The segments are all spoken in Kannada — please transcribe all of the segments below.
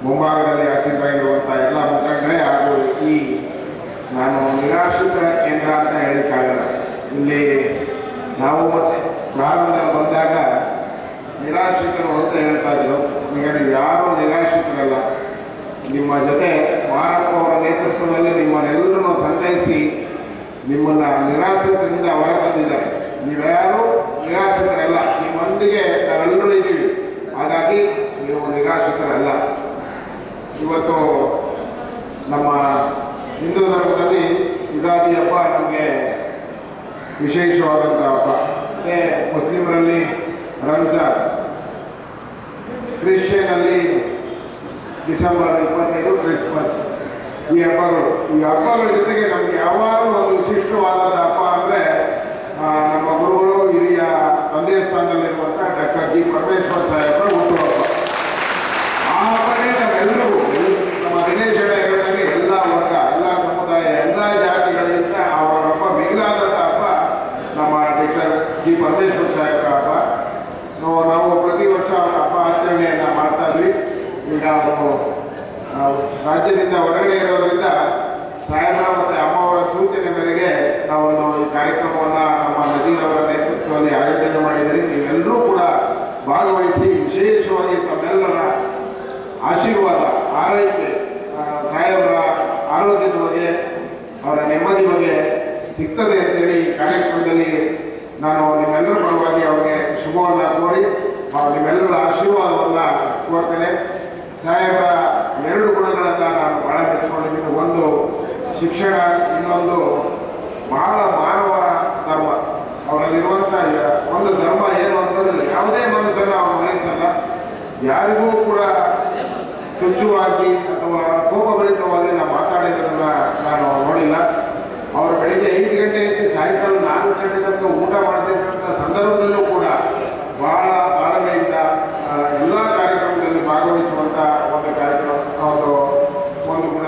ಮುಂಭಾಗದಲ್ಲಿ ಆಸೀನರಾಗಿರುವಂಥ ಎಲ್ಲ ಮುಖಂಡರೇ ಹಾಗೂ ಈ ನಾನು ನಿರಾಶ್ರಿತರ ಕೇಂದ್ರ ಅಂತ ಹೇಳಿಕ್ಕಾಗಲ್ಲ. ಇಲ್ಲಿ ನಾವು ಮತ್ತೆ ಪ್ರಾರಂಭದಲ್ಲಿ ಬಂದಾಗ ನಿರಾಶ್ರಿತರು ಅಂತ ಹೇಳ್ತಾ ಇದ್ರು. ಈಗ ನೀವು ಯಾರೂ ನಿರಾಶ್ರಿತರಲ್ಲ. ನಿಮ್ಮ ಜೊತೆ ಮಾರಪ್ಪ ಅವರ ನೇತೃತ್ವದಲ್ಲಿ ನಿಮ್ಮನ್ನೆಲ್ಲರೂ ಸಂತೈಸಿ ನಿಮ್ಮನ್ನು ನಿರಾಶ್ರಿತರಿಂದ ಹೊರತಂದಿದ್ದಾರೆ. ನೀವ್ಯಾರೂ ನಿರಾಶ್ರಿತರಲ್ಲ, ನಿಮ್ಮೊಂದಿಗೆ ನಾವೆಲ್ಲರೂ ಇದ್ದೀವಿ. ಹಾಗಾಗಿ ನೀವು ನಿರಾಶ್ರಿತರಲ್ಲ. ಇವತ್ತು ನಮ್ಮ ಹಿಂದೂ ಧರ್ಮದಲ್ಲಿ ಯುಗಾದಿ ಹಬ್ಬ ನಮಗೆ ವಿಶೇಷವಾದಂಥ ಹಬ್ಬ. ಮತ್ತು ಮುಸ್ಲಿಮರಲ್ಲಿ ರಂಜಾನ್, ಕ್ರಿಶ್ಚಿಯನಲ್ಲಿ ಡಿಸೆಂಬರ್ 25 ಕ್ರಿಸ್ಮಸ್. ಈ ಹಬ್ಬಗಳ ಜೊತೆಗೆ ನಮಗೆ ಯಾವಾಗಲೂ ಒಂದು ವಿಶಿಷ್ಟವಾದಂಥ ಹಬ್ಬ ಅಂದರೆ ನಮ್ಮ ಗುರುಗಳು ಹಿರಿಯ ತಂದೆ ಸ್ಥಾನದಲ್ಲಿರುವಂಥ ಡಾಕ್ಟರ್ ಜಿ ಪರಮೇಶ್ವರ್ ಸಾಹೇಬರ ಹುಟ್ಟುಹಬ್ಬ. ಆ ಹಬ್ಬನೇ ನಾವೆಲ್ಲರೂ ನಮ್ಮ ದಿನೇಶ್ ಹೇಳಿದಂಗೆ ಎಲ್ಲ ವರ್ಗ, ಎಲ್ಲ ಸಮುದಾಯ, ಎಲ್ಲ ಜಾತಿಗಳಿಂದ ಅವರ ಹಬ್ಬ ಮಿಗಿಲಾದಂಥ ಹಬ್ಬ ನಮ್ಮ ಡಾಕ್ಟರ್ ಜಿ ಪರಮೇಶ್ವರ್ ಸಾಹೇಬರ ಹಬ್ಬ. ನಾವು ಪ್ರತಿ ವರ್ಷ ಹಬ್ಬ ಆಚರಣೆಯನ್ನು ಮಾಡ್ತಾ ಇದ್ವಿ. ಈಗ ನಾವು ರಾಜ್ಯದಿಂದ ಹೊರಗಡೆ ಇರೋದ್ರಿಂದ ಸಾಹೇಬರ ಮತ್ತು ಅಮ್ಮವರ ಸೂಚನೆ ಮೇರೆಗೆ ನಾವು ಈ ಕಾರ್ಯಕ್ರಮವನ್ನು ನಮ್ಮ ನಜೀರವರ ನೇತೃತ್ವದಲ್ಲಿ ಆಯೋಜನೆ ಮಾಡಿದರೆ ನೀವೆಲ್ಲರೂ ಕೂಡ ಭಾಗವಹಿಸಿ ವಿಶೇಷವಾಗಿ ತಮ್ಮೆಲ್ಲರ ಆಶೀರ್ವಾದ, ಆರೈಕೆ, ಸಾಹೇಬರ ಆರೋಗ್ಯದ ಬಗ್ಗೆ, ಅವರ ನೆಮ್ಮದಿ ಬಗ್ಗೆ ಸಿಗ್ತದೆ ಅಂತೇಳಿ ಈ ಕಾರ್ಯಕ್ರಮದಲ್ಲಿ ನಾನು ನಿಮ್ಮೆಲ್ಲರ ಪರವಾಗಿ ಅವರಿಗೆ ಶುಭವನ್ನು ಕೋರಿ ನಿಮ್ಮೆಲ್ಲರ ಆಶೀರ್ವಾದವನ್ನು ಕೋರ್ತೇನೆ. ಸಾಹೇಬರ 2 ಗುಣಗಳನ್ನು ನಾನು ಭಾಳ ಮೆಚ್ಚಿಕೊಂಡಿದ್ದೀನಿ. ಒಂದು ಶಿಕ್ಷಣ, ಇನ್ನೊಂದು ಬಹಳ ಮಾನವ ಧರ್ಮ. ಅವರಲ್ಲಿರುವಂಥ ಒಂದು ಧರ್ಮ ಏನು ಅಂತಂದರೆ ಯಾವುದೇ ಮನಸ್ಸನ್ನು ಅವರು ವಹಿಸಲ್ಲ. ಯಾರಿಗೂ ಕೂಡ ತುಚ್ಛವಾಗಿ ಅಥವಾ ಕೋಪಭರಿತವಾಗಿ ನಾವು ಮಾತಾಡಿದ್ರನ್ನ ನಾನು ನೋಡಿಲ್ಲ. ಅವರು ಬೆಳಿಗ್ಗೆ 5 ಗಂಟೆ ಎದ್ದು ಸಾಯಂಕಾಲ 4 ಗಂಟೆ ತನಕ ಊಟ ಮಾಡ್ತಿದ್ದಂಥ ಸಂದರ್ಭದಲ್ಲೂ ಕೂಡ ಬಹಳ ತಾಳ್ಮೆಯಿಂದ ಎಲ್ಲ ಕಾರ್ಯಕ್ರಮದಲ್ಲಿ ಭಾಗವಹಿಸುವಂಥ ಒಂದು ಕಾರ್ಯಕ್ರಮ, ಒಂದು ಗುಣ.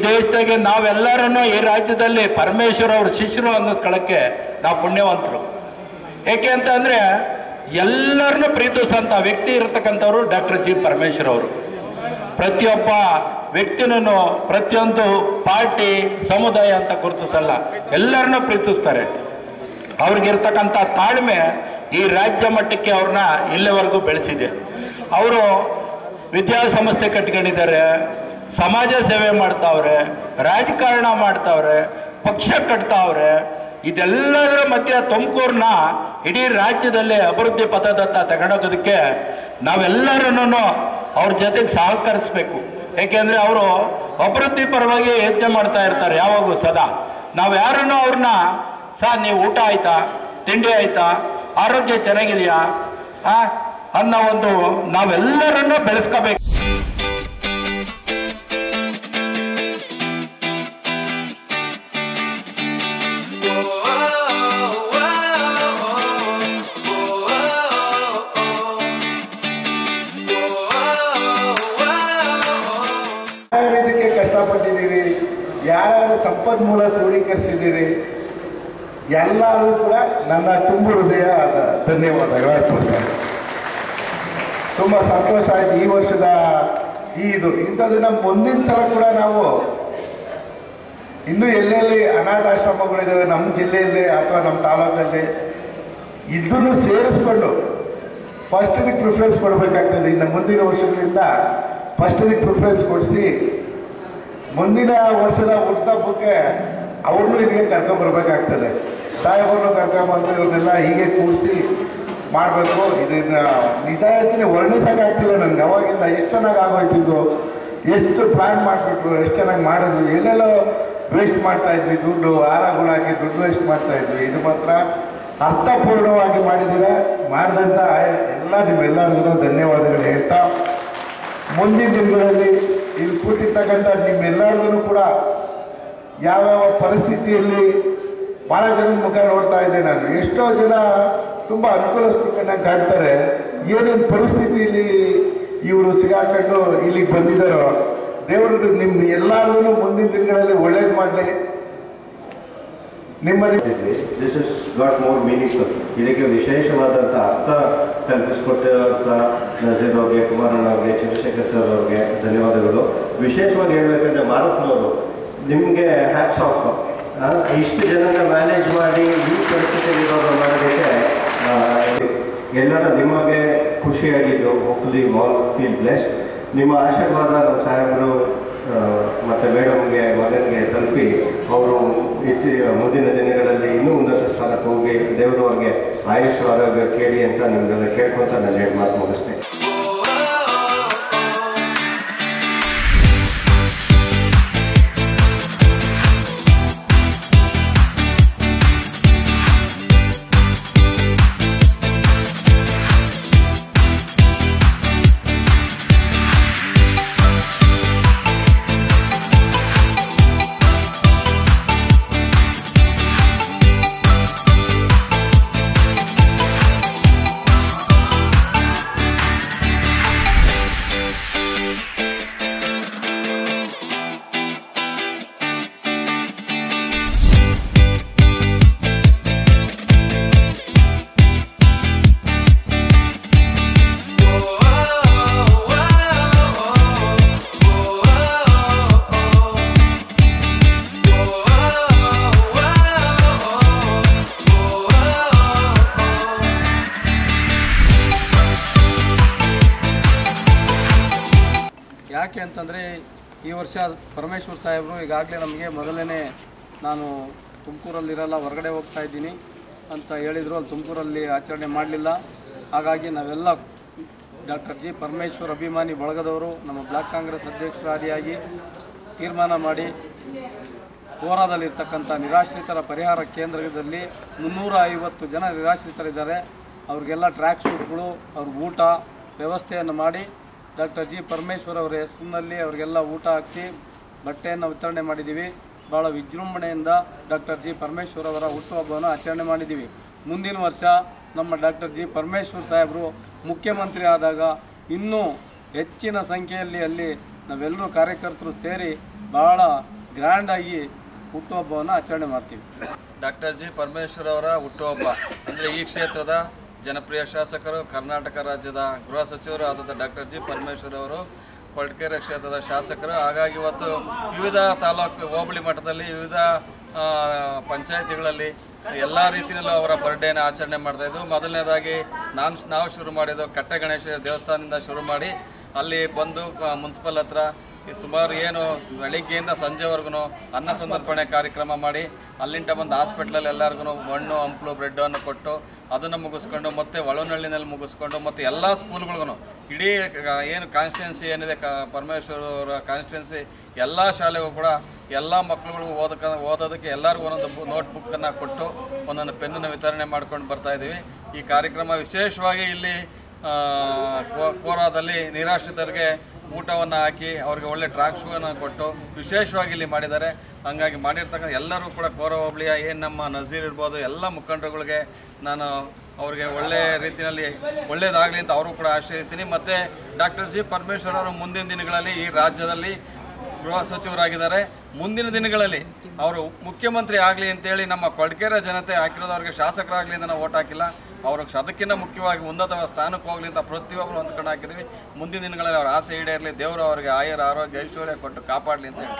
ದೇಶದಾಗೆ ನಾವೆಲ್ಲರನ್ನು ಈ ರಾಜ್ಯದಲ್ಲಿ ಪರಮೇಶ್ವರ್ ಅವ್ರ ಶಿಷ್ಯರು ಅನ್ನಿಸ್ಕೊಳ್ಳೋಕ್ಕೆ ನಾವು ಪುಣ್ಯವಂತರು. ಏಕೆ ಅಂತ ಅಂದರೆ ಎಲ್ಲರನ್ನೂ ಪ್ರೀತಿಸಂಥ ವ್ಯಕ್ತಿ ಇರತಕ್ಕಂಥವ್ರು ಡಾಕ್ಟರ್ ಜಿ ಪರಮೇಶ್ವರ್ ಅವರು. ಪ್ರತಿಯೊಬ್ಬ ವ್ಯಕ್ತಿನೂ ಪ್ರತಿಯೊಂದು ಪಾರ್ಟಿ ಸಮುದಾಯ ಅಂತ ಗುರುತಿಸಲ್ಲ, ಎಲ್ಲರನ್ನೂ ಪ್ರೀತಿಸ್ತಾರೆ. ಅವ್ರಿಗಿರ್ತಕ್ಕಂಥ ತಾಳ್ಮೆ ಈ ರಾಜ್ಯ ಮಟ್ಟಕ್ಕೆ ಅವ್ರನ್ನ ಇಲ್ಲಿವರೆಗೂ ಬೆಳೆಸಿದೆ. ಅವರು ವಿದ್ಯಾಸಂಸ್ಥೆ ಕಟ್ಕೊಂಡಿದ್ದಾರೆ, ಸಮಾಜ ಸೇವೆ ಮಾಡ್ತಾವ್ರೆ, ರಾಜಕಾರಣ ಮಾಡ್ತಾವ್ರೆ, ಪಕ್ಷ ಕಟ್ತಾವ್ರೆ, ಇದೆಲ್ಲದರ ಮಧ್ಯೆ ತುಮಕೂರನ್ನ ಇಡೀ ರಾಜ್ಯದಲ್ಲೇ ಅಭಿವೃದ್ಧಿ ಪಥದತ್ತ ತಗೊಂಡೋಗೋದಕ್ಕೆ ನಾವೆಲ್ಲರನ್ನೂ ಅವ್ರ ಜೊತೆಗೆ ಸಹಕರಿಸಬೇಕು. ಏಕೆಂದರೆ ಅವರು ಅಭಿವೃದ್ಧಿ ಪರವಾಗಿ ಯೋಚನೆ ಮಾಡ್ತಾ ಇರ್ತಾರೆ ಯಾವಾಗೂ ಸದಾ. ನಾವು ಯಾರನ್ನೂ ಅವ್ರನ್ನ ನೀವು ಊಟ ಆಯ್ತಾ, ತಿಂಡಿ ಆಯ್ತಾ, ಆರೋಗ್ಯ ಚೆನ್ನಾಗಿದೆಯಾ ಅನ್ನೋ ಒಂದು ನಾವೆಲ್ಲರನ್ನೂ ಬೆಳೆಸ್ಕೋಬೇಕು. ಇದಕ್ಕೆ ಕಷ್ಟಪಟ್ಟಿದ್ದೀರಿ, ಯಾರ್ಯಾರು ಸಂಪನ್ಮೂಲ ಕ್ರೋಢೀಕರಿಸಿದ್ದೀರಿ, ಎಲ್ಲರೂ ಕೂಡ ನನ್ನ ತುಂಬ ಹೃದಯ ಧನ್ಯವಾದಗಳು ಅರ್ಪಿಸ್ತಾರೆ. ತುಂಬ ಸಂತೋಷ ಆಯ್ತು ಈ ವರ್ಷದ ಇಂಥದನ್ನ ಮುಂದಿನ ಸಲ ಕೂಡ ನಾವು ಇನ್ನೂ ಎಲ್ಲೆಲ್ಲಿ ಅನಾಥಾಶ್ರಮಗಳಿದ್ದಾವೆ ನಮ್ಮ ಜಿಲ್ಲೆಯಲ್ಲಿ ಅಥವಾ ನಮ್ಮ ತಾಲೂಕಲ್ಲಿ ಇದನ್ನು ಸೇರಿಸ್ಕೊಂಡು ಫಸ್ಟ್ ಇದಕ್ಕೆ ಪ್ರಿಫರೆನ್ಸ್ ಕೊಡಬೇಕಾಗ್ತದೆ. ಇನ್ನು ಮುಂದಿನ ವರ್ಷಗಳಿಂದ ಫಸ್ಟ್ ಇದಕ್ಕೆ ಪ್ರಿಫರೆನ್ಸ್ ಕೊಡಿಸಿ ಮುಂದಿನ ವರ್ಷದ ಹುಟ್ಟುಹಬ್ಬಕ್ಕೆ ಅವ್ರನ್ನೂ ಇದಕ್ಕೆ ಕರ್ಕೊಂಡ್ಬರ್ಬೇಕಾಗ್ತದೆ. ಸಾಹೇಬರನ್ನು ಕರ್ಕೊಂಬಂದು ಇವ್ರನ್ನೆಲ್ಲ ಹೀಗೆ ಕೂರಿಸಿ ಮಾಡಬೇಕು. ಇದನ್ನು ನಿಜ ಹೇಳ್ತೀನಿ, ವರ್ಣಿಸೋಕ್ಕಾಗ್ತಿಲ್ಲ ನನಗೆ. ಅವಾಗಿಂದ ಎಷ್ಟು ಚೆನ್ನಾಗಿ ಆಗೋಯ್ತಿದ್ದು, ಎಷ್ಟು ಪ್ಲ್ಯಾನ್ ಮಾಡಿಬಿಟ್ರು, ಎಷ್ಟು ಚೆನ್ನಾಗಿ ಮಾಡಿದ್ರು. ಎಲ್ಲೆಲ್ಲೋ ವೇಸ್ಟ್ ಮಾಡ್ತಾಯಿದ್ವಿ ದುಡ್ಡು, ಹಾರಗಳು ಹಾಕಿ ದುಡ್ಡು ವೇಸ್ಟ್ ಮಾಡ್ತಾಯಿದ್ವಿ. ಇದು ಮಾತ್ರ ಅರ್ಥಪೂರ್ಣವಾಗಿ ಮಾಡಿದಂಥ ನಿಮ್ಮೆಲ್ಲರಿಗೂ ಧನ್ಯವಾದಗಳು ಹೇಳ್ತಾ, ಮುಂದಿನ ದಿನಗಳಲ್ಲಿ ಇಲ್ಲಿ ಕೂತಿರ್ತಕ್ಕಂಥ ನಿಮ್ಮೆಲ್ಲರಿಗೂ ಕೂಡ ಯಾವ್ಯಾವ ಪರಿಸ್ಥಿತಿಯಲ್ಲಿ ಭಾಳ ಜನದ ಮುಖ ನೋಡ್ತಾ ಇದ್ದೆ ನಾನು. ಎಷ್ಟೋ ಜನ ತುಂಬ ಅನುಕೂಲಸ್ಥರನ್ನ ಕಾಡ್ತಾರೆ. ಏನೇನು ಪರಿಸ್ಥಿತಿಯಲ್ಲಿ ಇವರು ಸಿಗಾಕೊಂಡು ಇಲ್ಲಿಗೆ ಬಂದಿದ್ದಾರೋ, ದೇವರು ನಿಮ್ಮ ಎಲ್ಲರಿಗೂ ಮುಂದಿನ ದಿನಗಳಲ್ಲಿ ಒಳ್ಳೇದು ಮಾಡಲಿ. ನಿಮ್ಮಲ್ಲಿ this is got more meaningful. ಇದಕ್ಕೆ ವಿಶೇಷವಾದಂಥ ಅರ್ಥ ಕಲ್ಪಿಸಿಕೊಟ್ಟಿರುವಂಥ ನಜೀರ್ ಅವ್ರಿಗೆ, ಕುಮಾರಣ್ಣ ಅವ್ರಿಗೆ, ಚಂದ್ರಶೇಖರ್ ಸರ್ ಅವ್ರಿಗೆ ಧನ್ಯವಾದಗಳು. ವಿಶೇಷವಾಗಿ ಹೇಳಬೇಕಂದ್ರೆ ಮಾರುತ್ನವರು ನಿಮಗೆ ಹ್ಯಾಟ್ಸ್ ಆಫ್. ಇಷ್ಟು ಜನನ ಮ್ಯಾನೇಜ್ ಮಾಡಿ ಈ ಪರಿಸ್ಥಿತಿಯಲ್ಲಿ ಮಾಡೋದಕ್ಕೆ ಎಲ್ಲರ ನಿಮಗೆ ಖುಷಿಯಾಗಿದ್ದು. Hopefully all feel blessed. ನಿಮ್ಮ ಆಶೀರ್ವಾದ ನಮ್ಮ ಸಾಹೇಬರು ಮತ್ತು ಮೇಡಮ್ಗೆ, ಮಗನಿಗೆ ತಲುಪಿ ಅವರು ಮುಂದಿನ ದಿನಗಳಲ್ಲಿ ಇನ್ನೂ ಉನ್ನತ ಸ್ಥಾನಕ್ಕೆ ಹೋಗಿ ದೇವರು ಅವ್ರಿಗೆ ಆಯುಷ್ ಆರೋಗ್ಯ ಕೇಳಿ ಅಂತ ನಿಮಗೆಲ್ಲ ಕೇಳ್ಕೊತ ನಾನು ಹೇಳಿ ಮಾತು ಮುಗಿಸ್ತೇನೆ. ಯಾಕೆ ಅಂತಂದರೆ ಈ ವರ್ಷ ಪರಮೇಶ್ವರ್ ಸಾಹೇಬರು ಈಗಾಗಲೇ ನಮಗೆ ಮೊದಲನೇ ನಾನು ತುಮಕೂರಲ್ಲಿರಲ್ಲ, ಹೊರಗಡೆ ಹೋಗ್ತಾ ಇದ್ದೀನಿ ಅಂತ ಹೇಳಿದರು. ಅಲ್ಲಿ ತುಮಕೂರಲ್ಲಿ ಆಚರಣೆ ಮಾಡಲಿಲ್ಲ. ಹಾಗಾಗಿ ನಾವೆಲ್ಲ ಡಾಕ್ಟರ್ ಜಿ ಪರಮೇಶ್ವರ್ ಅಭಿಮಾನಿ ಬಳಗದವರು ನಮ್ಮ ಬ್ಲಾಕ್ ಕಾಂಗ್ರೆಸ್ ಅಧ್ಯಕ್ಷರಾದಿಯಾಗಿ ತೀರ್ಮಾನ ಮಾಡಿ ಕೋರಾದಲ್ಲಿರ್ತಕ್ಕಂಥ ನಿರಾಶ್ರಿತರ ಪರಿಹಾರ ಕೇಂದ್ರದಲ್ಲಿ 350 ಜನ ನಿರಾಶ್ರಿತರಿದ್ದಾರೆ. ಅವ್ರಿಗೆಲ್ಲ ಟ್ರ್ಯಾಕ್ ಶೂಟ್ಗಳು, ಅವ್ರ ಊಟ ವ್ಯವಸ್ಥೆಯನ್ನು ಮಾಡಿ ಡಾಕ್ಟರ್ ಜಿ ಪರಮೇಶ್ವರ್ ಅವರ ಹೆಸರಿನಲ್ಲಿ ಅವರಿಗೆಲ್ಲ ಊಟ ಹಾಕಿಸಿ ಬಟ್ಟೆಯನ್ನು ವಿತರಣೆ ಮಾಡಿದ್ದೀವಿ. ಭಾಳ ವಿಜೃಂಭಣೆಯಿಂದ ಡಾಕ್ಟರ್ ಜಿ ಪರಮೇಶ್ವರ್ ಅವರ ಹುಟ್ಟುಹಬ್ಬವನ್ನು ಆಚರಣೆ ಮಾಡಿದ್ದೀವಿ. ಮುಂದಿನ ವರ್ಷ ನಮ್ಮ ಡಾಕ್ಟರ್ ಜಿ ಪರಮೇಶ್ವರ್ ಸಾಹೇಬರು ಮುಖ್ಯಮಂತ್ರಿ ಆದಾಗ ಇನ್ನೂ ಹೆಚ್ಚಿನ ಸಂಖ್ಯೆಯಲ್ಲಿ ಅಲ್ಲಿ ನಾವೆಲ್ಲರೂ ಕಾರ್ಯಕರ್ತರು ಸೇರಿ ಭಾಳ ಗ್ರ್ಯಾಂಡಾಗಿ ಹುಟ್ಟುಹಬ್ಬವನ್ನು ಆಚರಣೆ ಮಾಡ್ತೀವಿ. ಡಾಕ್ಟರ್ ಜಿ ಪರಮೇಶ್ವರ್ ಅವರ ಹುಟ್ಟುಹಬ್ಬ ಅಂದರೆ ಈ ಕ್ಷೇತ್ರದ ಜನಪ್ರಿಯ ಶಾಸಕರು, ಕರ್ನಾಟಕ ರಾಜ್ಯದ ಗೃಹ ಸಚಿವರು ಆದಂಥ ಡಾಕ್ಟರ್ ಜಿ ಪರಮೇಶ್ವರ್ ಅವರು ಕೊರಟಗೆರೆ ಕ್ಷೇತ್ರದ ಶಾಸಕರು. ಹಾಗಾಗಿ ಇವತ್ತು ವಿವಿಧ ತಾಲೂಕು ಹೋಬಳಿ ಮಟ್ಟದಲ್ಲಿ ವಿವಿಧ ಪಂಚಾಯಿತಿಗಳಲ್ಲಿ ಎಲ್ಲ ರೀತಿಯಲ್ಲೂ ಅವರ ಬರ್ಡೇನ ಆಚರಣೆ ಮಾಡ್ತಾಯಿದ್ವು. ಮೊದಲನೇದಾಗಿ ನಾವು ಶುರು ಮಾಡಿದ್ದು ಕಟ್ಟೆ ಗಣೇಶ ದೇವಸ್ಥಾನದಿಂದ ಶುರು ಮಾಡಿ ಅಲ್ಲಿ ಬಂದು ಮುನ್ಸಿಪಲ್ ಹತ್ರ ಸುಮಾರು ಏನು ಬೆಳಿಗ್ಗೆಯಿಂದ ಸಂಜೆವರೆಗೂ ಅನ್ನ ಸಂತರ್ಪಣೆ ಕಾರ್ಯಕ್ರಮ ಮಾಡಿ ಅಲ್ಲಿಂದ ಬಂದು ಹಾಸ್ಪಿಟ್ಲಲ್ಲಿ ಎಲ್ಲರಿಗೂ ಮಣ್ಣು ಹಂಪಲು ಬ್ರೆಡ್ಡನ್ನು ಕೊಟ್ಟು ಅದನ್ನು ಮುಗಿಸ್ಕೊಂಡು ಮತ್ತು ಒಳನಳ್ಳಿನಲ್ಲಿ ಮುಗಿಸ್ಕೊಂಡು ಮತ್ತು ಎಲ್ಲ ಸ್ಕೂಲ್ಗಳಿಗೂ ಇಡೀ ಏನು ಕಾನ್ಸ್ಟಿಟ್ಯೂನ್ಸಿ ಏನಿದೆ ಪರಮೇಶ್ವರ್ ಅವರ ಕಾನ್ಸ್ಟಿಟ್ಯೂನ್ಸಿ ಎಲ್ಲ ಶಾಲೆಗೂ ಕೂಡ ಎಲ್ಲ ಮಕ್ಕಳುಗಳಿಗೂ ಓದೋದಕ್ಕೆ ಎಲ್ಲರಿಗೂ ಒಂದೊಂದು ನೋಟ್ಬುಕ್ಕನ್ನು ಕೊಟ್ಟು ಒಂದೊಂದು ಪೆನ್ನನ್ನು ವಿತರಣೆ ಮಾಡ್ಕೊಂಡು ಬರ್ತಾಯಿದ್ದೀವಿ. ಈ ಕಾರ್ಯಕ್ರಮ ವಿಶೇಷವಾಗಿ ಇಲ್ಲಿ ಕೋರಾದಲ್ಲಿ ನಿರಾಶ್ರಿತರಿಗೆ ಊಟವನ್ನು ಹಾಕಿ ಅವ್ರಿಗೆ ಒಳ್ಳೆ ಟ್ರ್ಯಾಕ್ ಶೂವನ್ನು ಕೊಟ್ಟು ವಿಶೇಷವಾಗಿ ಇಲ್ಲಿ ಮಾಡಿದ್ದಾರೆ. ಹಂಗಾಗಿ ಮಾಡಿರ್ತಕ್ಕಂಥ ಎಲ್ಲರೂ ಕೂಡ ಕೋರ ಹೋಬಳಿಯ ಏನು ನಮ್ಮ ನಜೀರ್ ಇರ್ಬೋದು ಎಲ್ಲ ಮುಖಂಡರುಗಳಿಗೆ ನಾನು ಅವ್ರಿಗೆ ಒಳ್ಳೆಯ ರೀತಿಯಲ್ಲಿ ಒಳ್ಳೆಯದಾಗಲಿ ಅಂತ ಅವರು ಕೂಡ ಆಶ್ರಯಿಸ್ತೀನಿ. ಮತ್ತು ಡಾಕ್ಟರ್ ಜಿ ಪರಮೇಶ್ವರ್ ಅವರು ಮುಂದಿನ ದಿನಗಳಲ್ಲಿ ಈ ರಾಜ್ಯದಲ್ಲಿ ಗೃಹ ಸಚಿವರಾಗಿದ್ದಾರೆ. ಮುಂದಿನ ದಿನಗಳಲ್ಲಿ ಅವರು ಮುಖ್ಯಮಂತ್ರಿ ಆಗಲಿ ಅಂತೇಳಿ ನಮ್ಮ ಕೊಡ್ಗೆರೆ ಜನತೆ ಹಾಕಿರೋದು ಅವ್ರಿಗೆ ಶಾಸಕರಾಗಲಿ ಅಂತ ನಾವು ಓಟ್ ಹಾಕಿಲ್ಲ. ಅವ್ರಿಗೆ ಅದಕ್ಕಿಂತ ಮುಖ್ಯವಾಗಿ ಉನ್ನತ ಸ್ಥಾನಕ್ಕೆ ಹೋಗಲಿ ಅಂತ ಪ್ರತಿಯೊಬ್ಬರು ಹೊಂದ್ಕೊಂಡು ಹಾಕಿದ್ವಿ. ಮುಂದಿನ ದಿನಗಳಲ್ಲಿ ಅವ್ರ ಆಸೆ ಈಡೇರಲಿ, ದೇವರು ಅವರಿಗೆ ಆಯುರ ಆರೋಗ್ಯ ಐಶ್ವರ್ಯ ಕೊಟ್ಟು ಕಾಪಾಡಲಿ ಅಂತ ಹೇಳಿ